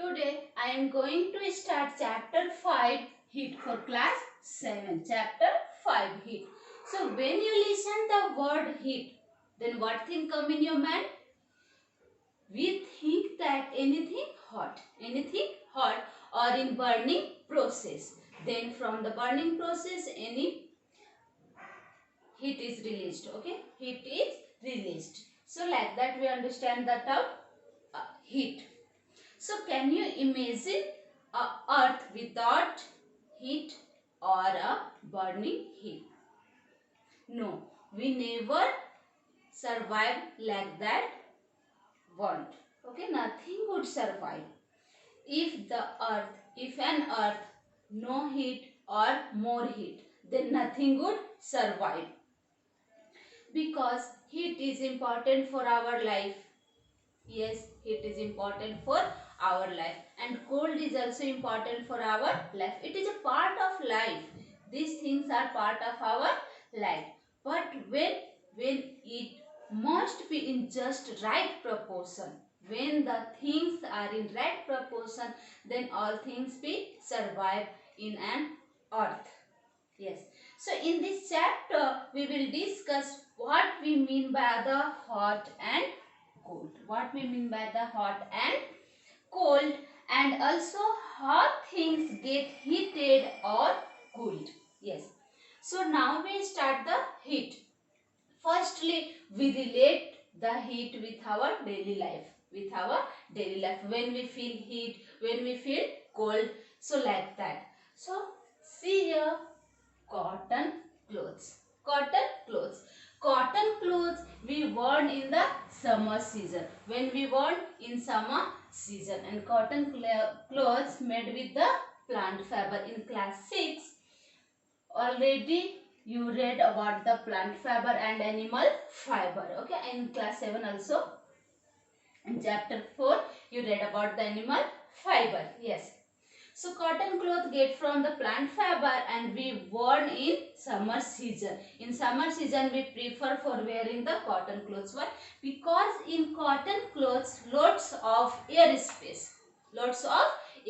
Today I am going to start chapter 5 heat for class 7. Chapter 5 heat. So when you listen the word heat, then what thing come in your mind? We think that anything hot or in burning process. Then from the burning process any heat is released. Okay, heat is released. So like that we understand the term heat. So can you imagine a earth without heat or a burning heat? No, we never survive like that want. Okay, nothing would survive. If an earth no heat or more heat, then nothing would survive. Because heat is important for our life. Yes, heat is important for our life, and cold is also important for our life. It is a part of life. These things are part of our life. But when it must be in just right proportion, when the things are in right proportion, then all things will survive in an earth. Yes. So in this chapter, we will discuss what we mean by the hot and cold. What we mean by the hot and cold, and also how things get heated or cooled. Yes. So now we start the heat. Firstly, we relate the heat with our daily life. With our daily life. When we feel heat, when we feel cold. So like that. So see here, cotton clothes. Cotton clothes. Cotton clothes we worn in the summer season. When we worn in summer season, and cotton clothes made with the plant fiber. In class 6 already you read about the plant fiber and animal fiber. Okay, in class 7 also in chapter 4 you read about the animal fiber. Yes. So cotton cloth get from the plant fiber and we worn in summer season. In summer season we prefer for wearing the cotton clothes. Why? Because in cotton clothes lots of air space. Lots of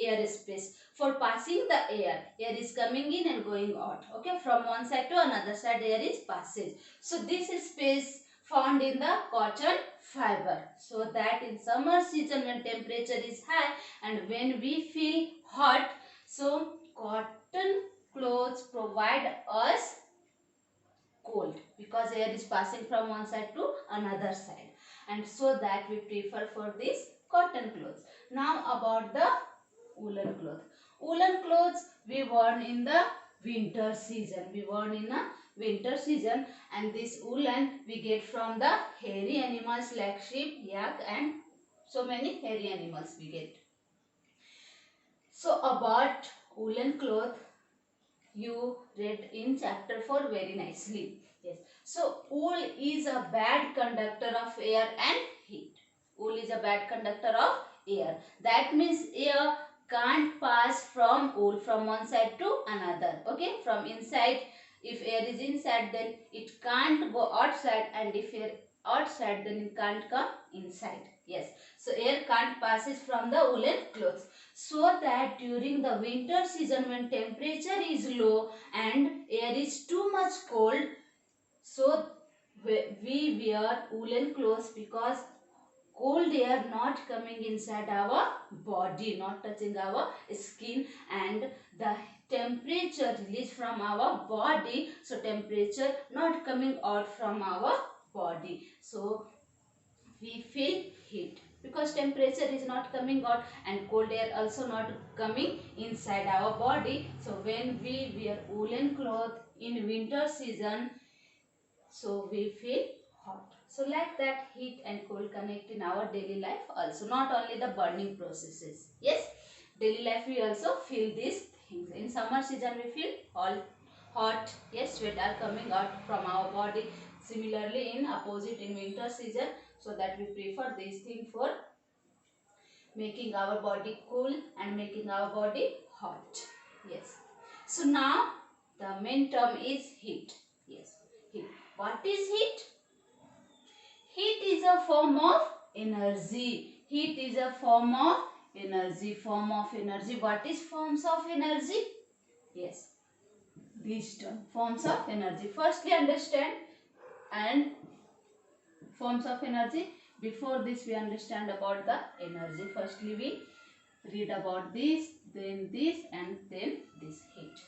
air space for passing the air. Air is coming in and going out. Okay, from one side to another side air is passage. So this space found in the cotton fiber. So that in summer season when temperature is high and when we feel hot, so cotton clothes provide us cold because air is passing from one side to another side, and so that we prefer for this cotton clothes. Now about the woolen cloth. Woolen clothes we worn in the winter season. We worn in a winter season, and this woolen we get from the hairy animals like sheep, yak, and so many hairy animals we get. So about woolen cloth you read in chapter 4 very nicely. Yes. So wool is a bad conductor of air and heat. Wool is a bad conductor of air. That means air can't pass from wool from one side to another. Okay. From inside, if air is inside, then it can't go outside, and if air outside, then it can't come inside. Yes. So air can't passes from the woolen clothes. So that during the winter season when temperature is low and air is too much cold, so we wear woolen clothes because cold air not coming inside our body, not touching our skin, and the temperature released from our body, so temperature not coming out from our body. So we feel heat because temperature is not coming out and cold air also not coming inside our body. So when we wear woolen cloth in winter season, so we feel hot. So like that, heat and cold connect in our daily life also, not only the burning processes. Yes, daily life we also feel these things. In summer season we feel all hot. Yes, sweat are coming out from our body. Similarly in opposite in winter season, so that we prefer this thing for making our body cool and making our body hot. Yes. So now the main term is heat. Yes, heat. What is heat? Heat is a form of energy. Heat is a form of energy. Form of energy. What is forms of energy? Yes, these term forms of energy. Firstly understand and forms of energy. Before this we understand about the energy. Firstly we read about this, then this, and then this heat.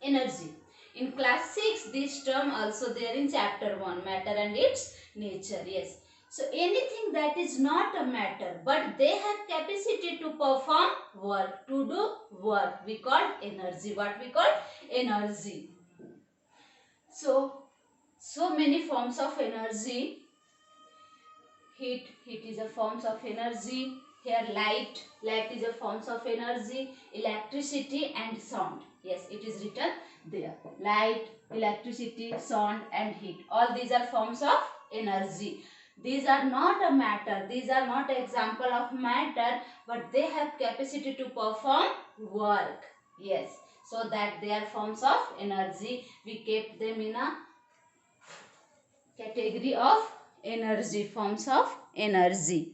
Energy. In class 6 this term also there in chapter 1, matter and its nature. Yes. So anything that is not a matter but they have capacity to perform work, to do work, we call energy. What we call? Energy. So many forms of energy. Heat is a forms of energy. Here light is a forms of energy. Electricity and sound. Yes, it is written there. Light, electricity, sound and heat. All these are forms of energy. These are not a matter. These are not example of matter, but they have capacity to perform work. Yes, so that they are forms of energy. We kept them in a category of energy, forms of energy.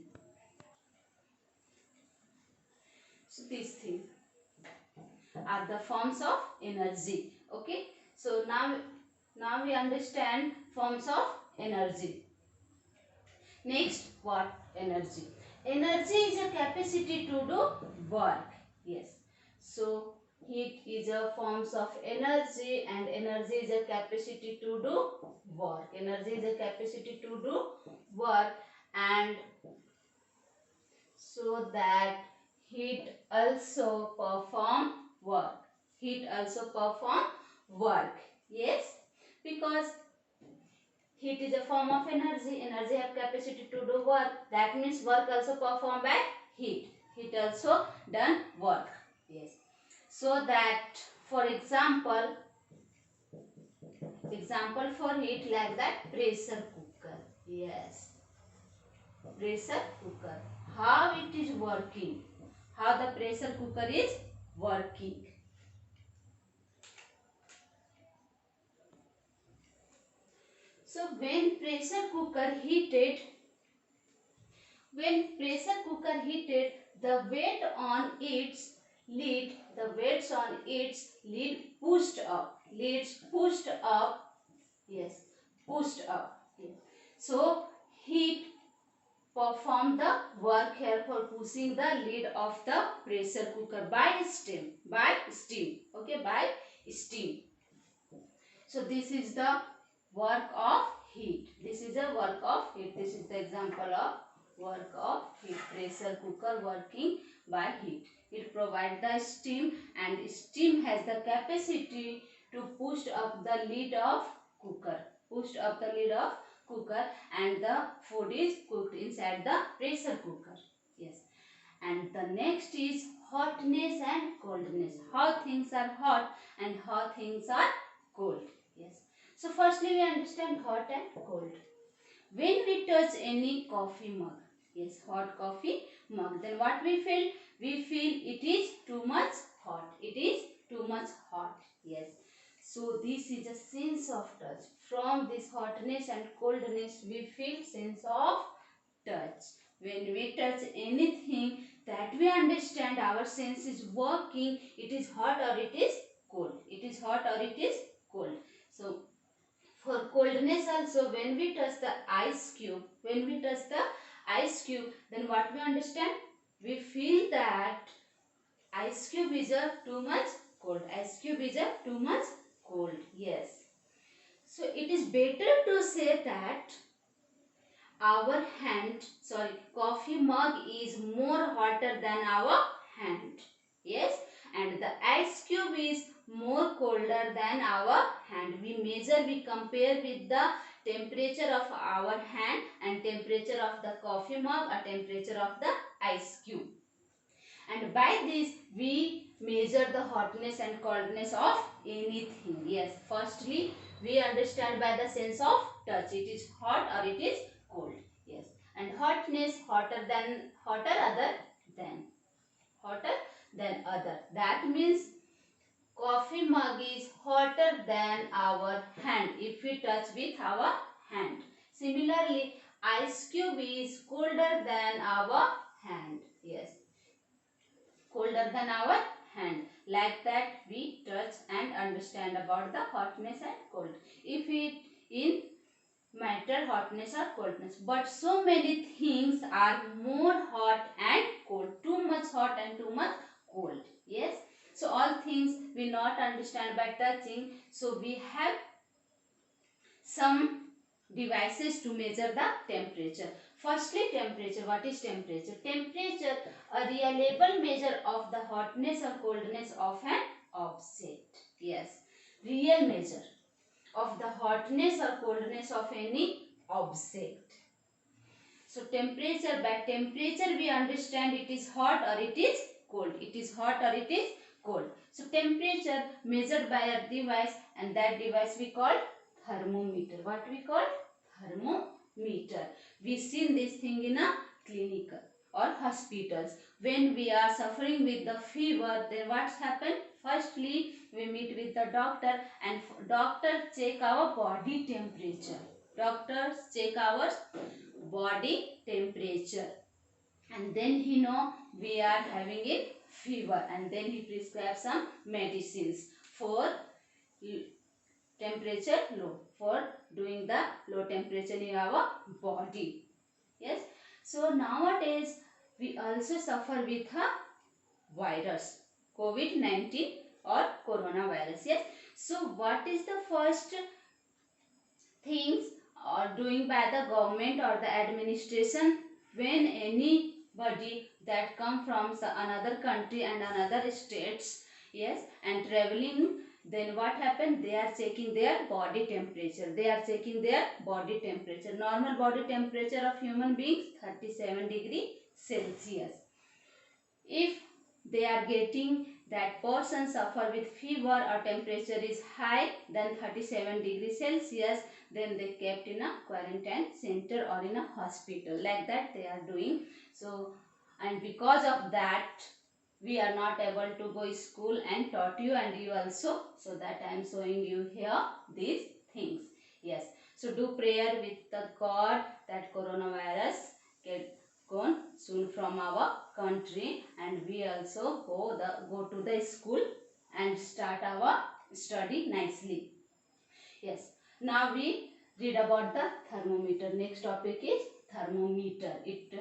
So these things are the forms of energy. Okay. So now we understand forms of energy. Next, what? Energy. Energy is a capacity to do work. Yes. So heat is a forms of energy and energy is a capacity to do work. Energy is a capacity to do work, and so that heat also perform work. Heat also perform work. Yes, because heat is a form of energy. Energy have capacity to do work. That means work also performed by heat. Heat also done work. Yes. So that, for example for heat like that pressure cooker. Yes. Pressure cooker. How it is working? How the pressure cooker is working? So when pressure cooker heated, the weight on its lid, pushed up. Lids pushed up. Yes, pushed up. Yes. So heat perform the work here for pushing the lid of the pressure cooker by steam. Okay, by steam. So this is the work of heat. This is a work of heat. This is the example of work of heat. Pressure cooker working by heat. It provides the steam, and steam has the capacity to push up the lid of cooker. Pushed up the lid of cooker, and the food is cooked inside the pressure cooker. Yes. And the next is hotness and coldness. How things are hot and how things are cold. Yes. So firstly we understand hot and cold. When we touch any coffee mug, yes, hot coffee mug, then what we feel? We feel it is too much hot. It is too much hot. Yes. So this is a sense of touch. From this hotness and coldness we feel sense of touch. When we touch anything, that we understand our sense is working. It is hot or it is cold. It is hot or it is cold. So for coldness also, when we touch the ice cube, then what we understand? We feel that ice cube is a too much cold. Ice cube is a too much cold. Yes. So it is better to say that our coffee mug is more hotter than our hand. Yes. And the ice cube is more colder than our hand. We compare with the temperature of our hand and temperature of the coffee mug or temperature of the ice cube. And by this we measure the hotness and coldness of anything. Yes, firstly we understand by the sense of touch. It is hot or it is cold. Yes, and hotness, hotter than other. That means coffee mug is hotter than our hand if we touch with our hand. Similarly, ice cube is colder than our hand. Yes. colder than our hand. Like that we touch and understand about the hotness and cold. If it in matter hotness or coldness, but so many things are more hot and cold, too much hot and too much cold. Yes, so all things we not understand by touching, so we have some devices to measure the temperature. Firstly, temperature. What is temperature? Temperature, a reliable measure of the hotness or coldness of an object. Yes, real measure of the hotness or coldness of any object. So temperature, by temperature we understand it is hot or it is cold. It is hot or it is cold. So temperature measured by a device, and that device we call thermometer. What we call? Thermometer. We seen this thing in a clinic or hospitals. When we are suffering with the fever, then what's happened? Firstly, we meet with the doctor, and doctor check our body temperature. Doctors check our body temperature, and then he know we are having a fever, and then he prescribes some medicines for temperature low, for doing the low temperature in our body. Yes, so nowadays we also suffer with a virus, COVID-19 or coronavirus. Yes, so what is the first things are doing by the government or the administration when anybody that come from another country and another states, yes, and traveling, then what happened? They are checking their body temperature. They are checking their body temperature. Normal body temperature of human beings 37 degree Celsius. If they are getting that person suffer with fever or temperature is high than 37 degrees Celsius, then they kept in a quarantine center or in a hospital. Like that they are doing. So, and because of that, we are not able to go school and taught you and you also. So that I am showing you here these things. Yes. So do prayer with the God that coronavirus get gone soon from our country, and we also go to the school and start our study nicely. Yes, now we read about the thermometer. Next topic is thermometer. It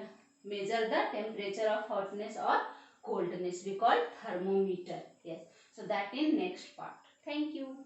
measure the temperature of hotness or coldness. We call thermometer. Yes, so that in next part. Thank you.